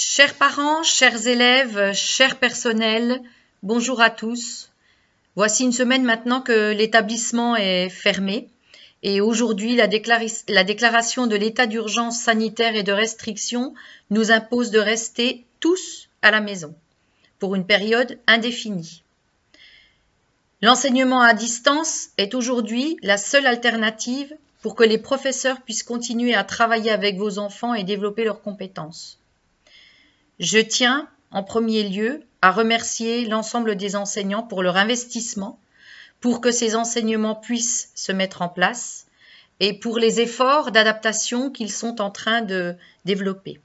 Chers parents, chers élèves, chers personnels, bonjour à tous. Voici une semaine maintenant que l'établissement est fermé et aujourd'hui la déclaration de l'état d'urgence sanitaire et de restriction nous impose de rester tous à la maison pour une période indéfinie. L'enseignement à distance est aujourd'hui la seule alternative pour que les professeurs puissent continuer à travailler avec vos enfants et développer leurs compétences. Je tiens, en premier lieu, à remercier l'ensemble des enseignants pour leur investissement, pour que ces enseignements puissent se mettre en place et pour les efforts d'adaptation qu'ils sont en train de développer.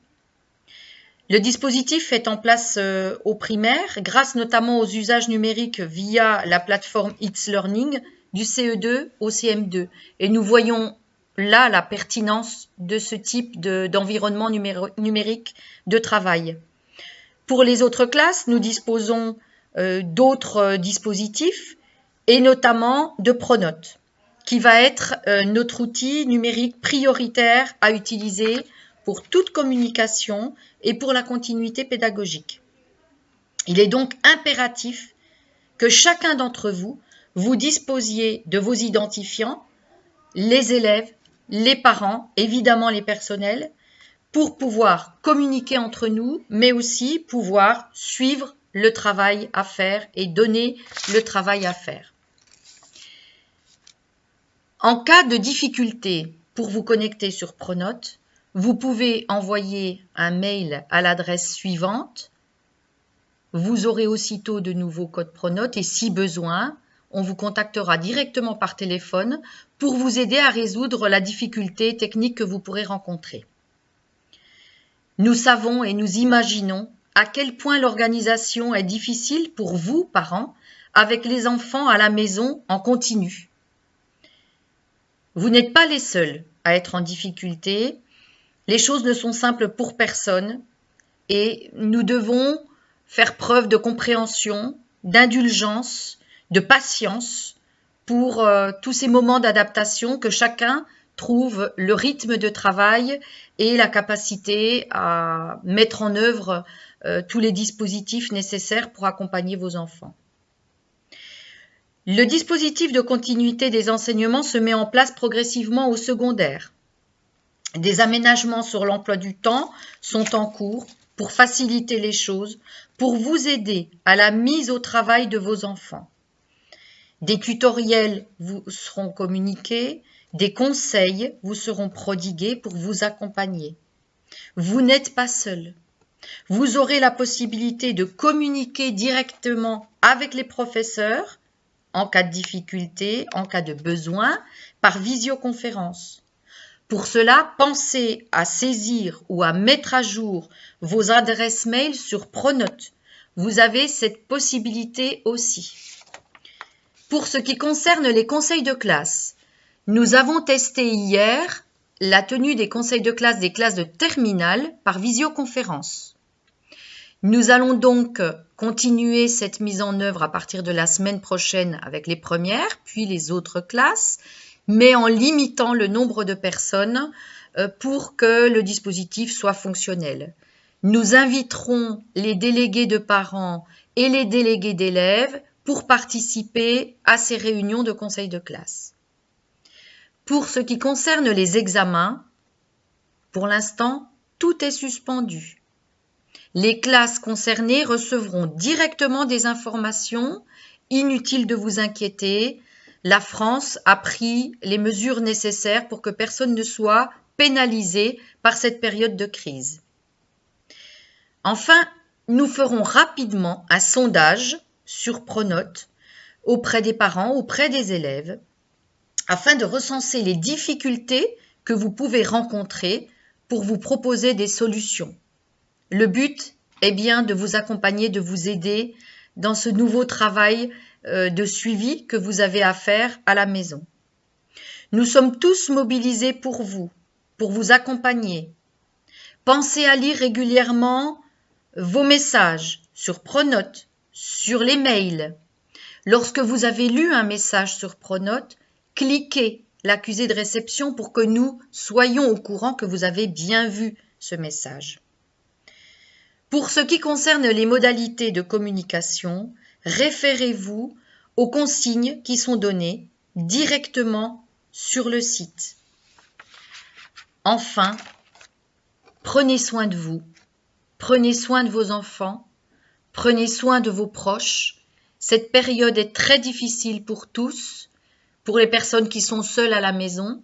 Le dispositif est en place au primaire, grâce notamment aux usages numériques via la plateforme It's Learning du CE2 au CM2. Et nous voyons là la pertinence de ce type d'environnement numérique de travail. Pour les autres classes, nous disposons d'autres dispositifs et notamment de Pronote, qui va être notre outil numérique prioritaire à utiliser pour toute communication et pour la continuité pédagogique. Il est donc impératif que chacun d'entre vous, vous disposiez de vos identifiants, les élèves, les parents, évidemment les personnels, pour pouvoir communiquer entre nous, mais aussi pouvoir suivre le travail à faire et donner le travail à faire. En cas de difficulté pour vous connecter sur Pronote, vous pouvez envoyer un mail à l'adresse suivante. Vous aurez aussitôt de nouveaux codes Pronote et si besoin, on vous contactera directement par téléphone pour vous aider à résoudre la difficulté technique que vous pourrez rencontrer. Nous savons et nous imaginons à quel point l'organisation est difficile pour vous, parents, avec les enfants à la maison en continu. Vous n'êtes pas les seuls à être en difficulté. Les choses ne sont simples pour personne et nous devons faire preuve de compréhension, d'indulgence, de patience pour tous ces moments d'adaptation que chacun trouve le rythme de travail et la capacité à mettre en œuvre tous les dispositifs nécessaires pour accompagner vos enfants. Le dispositif de continuité des enseignements se met en place progressivement au secondaire. Des aménagements sur l'emploi du temps sont en cours pour faciliter les choses, pour vous aider à la mise au travail de vos enfants. Des tutoriels vous seront communiqués, des conseils vous seront prodigués pour vous accompagner. Vous n'êtes pas seul. Vous aurez la possibilité de communiquer directement avec les professeurs en cas de difficulté, en cas de besoin, par visioconférence. Pour cela, pensez à saisir ou à mettre à jour vos adresses mail sur Pronote. Vous avez cette possibilité aussi. Pour ce qui concerne les conseils de classe, nous avons testé hier la tenue des conseils de classe des classes de terminale par visioconférence. Nous allons donc continuer cette mise en œuvre à partir de la semaine prochaine avec les premières, puis les autres classes, mais en limitant le nombre de personnes pour que le dispositif soit fonctionnel. Nous inviterons les délégués de parents et les délégués d'élèves pour participer à ces réunions de conseil de classe. Pour ce qui concerne les examens, pour l'instant, tout est suspendu. Les classes concernées recevront directement des informations. Inutile de vous inquiéter. La France a pris les mesures nécessaires pour que personne ne soit pénalisé par cette période de crise. Enfin, nous ferons rapidement un sondage sur Pronote auprès des parents, auprès des élèves, afin de recenser les difficultés que vous pouvez rencontrer pour vous proposer des solutions. Le but est bien de vous accompagner, de vous aider dans ce nouveau travail de suivi que vous avez à faire à la maison. Nous sommes tous mobilisés pour vous accompagner. Pensez à lire régulièrement vos messages sur Pronote, sur les mails. Lorsque vous avez lu un message sur Pronote, cliquez l'accusé de réception pour que nous soyons au courant que vous avez bien vu ce message. Pour ce qui concerne les modalités de communication, référez-vous aux consignes qui sont données directement sur le site. Enfin, prenez soin de vous, prenez soin de vos enfants, prenez soin de vos proches. Cette période est très difficile pour tous, pour les personnes qui sont seules à la maison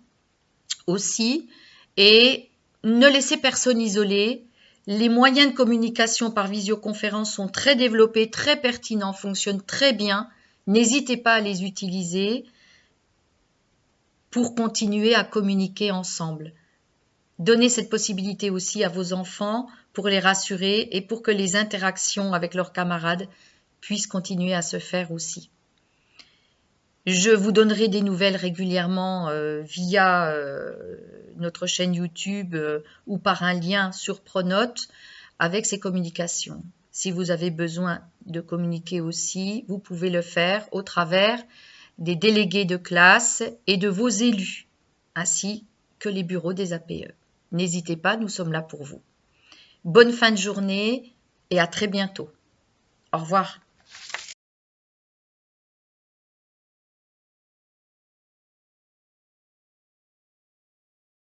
aussi, et ne laissez personne isolé. Les moyens de communication par visioconférence sont très développés, très pertinents, fonctionnent très bien. N'hésitez pas à les utiliser pour continuer à communiquer ensemble. Donnez cette possibilité aussi à vos enfants pour les rassurer et pour que les interactions avec leurs camarades puissent continuer à se faire aussi. Je vous donnerai des nouvelles régulièrement via notre chaîne YouTube ou par un lien sur Pronote avec ces communications. Si vous avez besoin de communiquer aussi, vous pouvez le faire au travers des délégués de classe et de vos élus, ainsi que les bureaux des APE. N'hésitez pas, nous sommes là pour vous. Bonne fin de journée et à très bientôt. Au revoir.